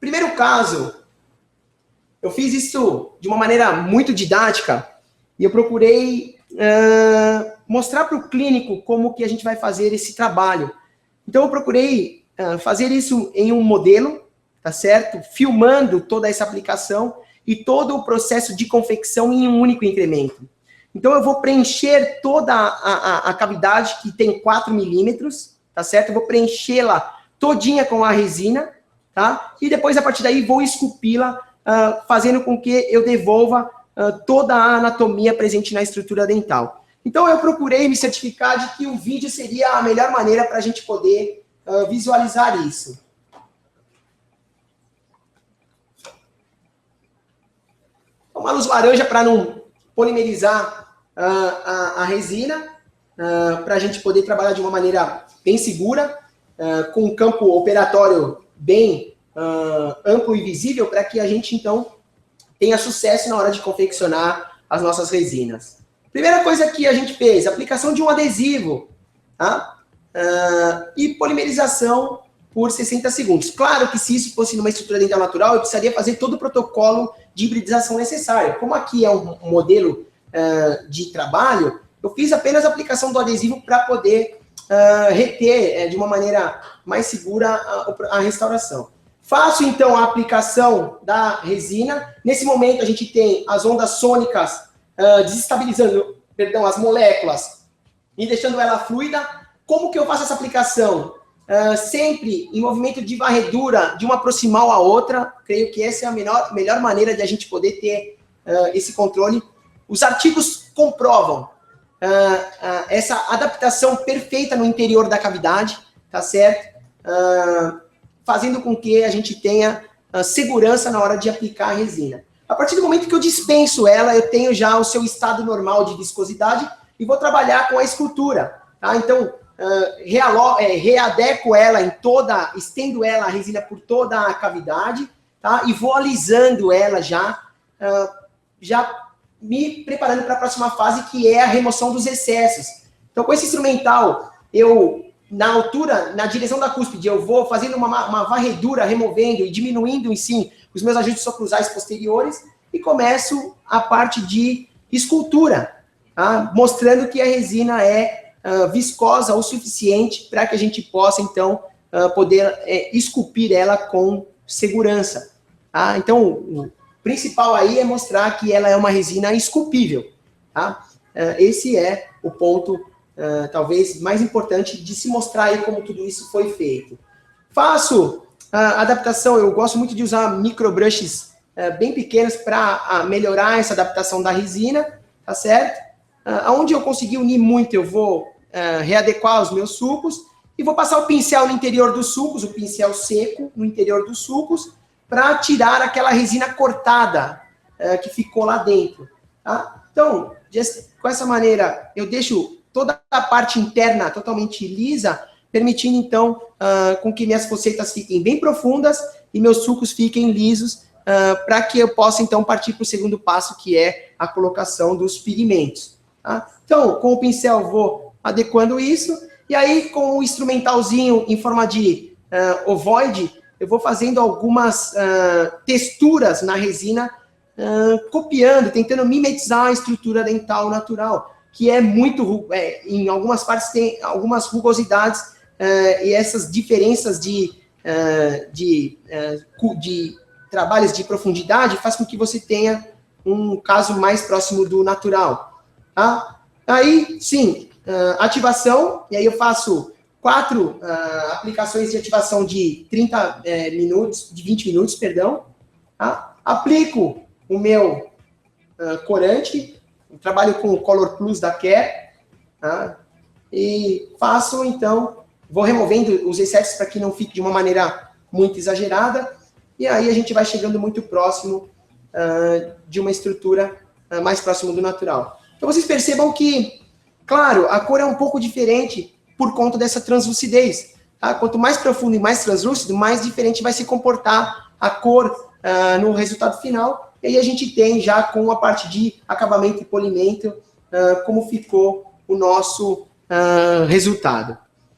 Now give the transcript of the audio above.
primeiro caso, eu fiz isso de uma maneira muito didática e eu procurei mostrar para o clínico como que a gente vai fazer esse trabalho. Então, eu procurei fazer isso em um modelo, tá certo? Filmando toda essa aplicação e todo o processo de confecção em um único incremento. Então, eu vou preencher toda a cavidade, que tem 4 milímetros, tá certo? Eu vou preenchê-la todinha com a resina, tá? E depois, a partir daí, vou esculpi-la, fazendo com que eu devolva toda a anatomia presente na estrutura dental. Então, eu procurei me certificar de que o vídeo seria a melhor maneira para a gente poder visualizar isso. Uma luz laranja para não polimerizar a resina, para a gente poder trabalhar de uma maneira bem segura, com um campo operatório bem amplo e visível, para que a gente, então, tenha sucesso na hora de confeccionar as nossas resinas. Primeira coisa que a gente fez, aplicação de um adesivo, tá? E polimerização por 60 segundos. Claro que se isso fosse numa estrutura dental natural, eu precisaria fazer todo o protocolo de hibridização necessário. Como aqui é um modelo de trabalho, eu fiz apenas a aplicação do adesivo para poder reter de uma maneira mais segura a restauração. Faço, então, a aplicação da resina. Nesse momento, a gente tem as ondas sônicas desestabilizando, perdão, as moléculas e deixando ela fluida. Como que eu faço essa aplicação? Sempre em movimento de varredura, de uma proximal à outra. Creio que essa é a melhor maneira de a gente poder ter esse controle. Os artigos comprovam essa adaptação perfeita no interior da cavidade, tá certo? Fazendo com que a gente tenha segurança na hora de aplicar a resina. A partir do momento que eu dispenso ela, eu tenho já o seu estado normal de viscosidade e vou trabalhar com a escultura, tá? Então, readequo ela estendo ela, a resina, por toda a cavidade, tá? E vou alisando ela já me preparando para a próxima fase, que é a remoção dos excessos. Então, com esse instrumental, na altura, na direção da cúspide, eu vou fazendo uma varredura, removendo e diminuindo, em si, os meus ajustes oclusais posteriores e começo a parte de escultura, tá? Mostrando que a resina é viscosa o suficiente para que a gente possa, então, poder esculpir ela com segurança. Tá? Então, o principal aí é mostrar que ela é uma resina esculpível. Tá? Esse é o ponto talvez mais importante de se mostrar aí como tudo isso foi feito. Faço adaptação, eu gosto muito de usar microbrushes bem pequenos para melhorar essa adaptação da resina, tá certo? Onde eu conseguir unir muito, eu vou readequar os meus sulcos e vou passar o pincel no interior dos sulcos, o pincel seco no interior dos sulcos, para tirar aquela resina cortada que ficou lá dentro. Tá? Então, com essa maneira, eu deixo toda a parte interna totalmente lisa, permitindo, então, com que minhas focetas fiquem bem profundas e meus sulcos fiquem lisos, para que eu possa, então, partir para o segundo passo, que é a colocação dos pigmentos. Tá? Então, com o pincel, vou adequando isso, e aí, com o instrumentalzinho em forma de ovoide, eu vou fazendo algumas texturas na resina, copiando, tentando mimetizar a estrutura dental natural, que é muito, em algumas partes tem algumas rugosidades, e essas diferenças de trabalhos de profundidade faz com que você tenha um caso mais próximo do natural. Tá? Aí, sim, ativação, e aí eu faço 4 aplicações de ativação de 30 minutos, de 20 minutos, perdão. Tá? Aplico o meu corante, trabalho com o Color Plus da Care, tá? E faço, então, vou removendo os excessos para que não fique de uma maneira muito exagerada, e aí a gente vai chegando muito próximo de uma estrutura mais próximo do natural. Então vocês percebam que, claro, a cor é um pouco diferente por conta dessa translucidez. Tá? Quanto mais profundo e mais translúcido, mais diferente vai se comportar a cor no resultado final. E aí a gente tem já com a parte de acabamento e polimento como ficou o nosso resultado.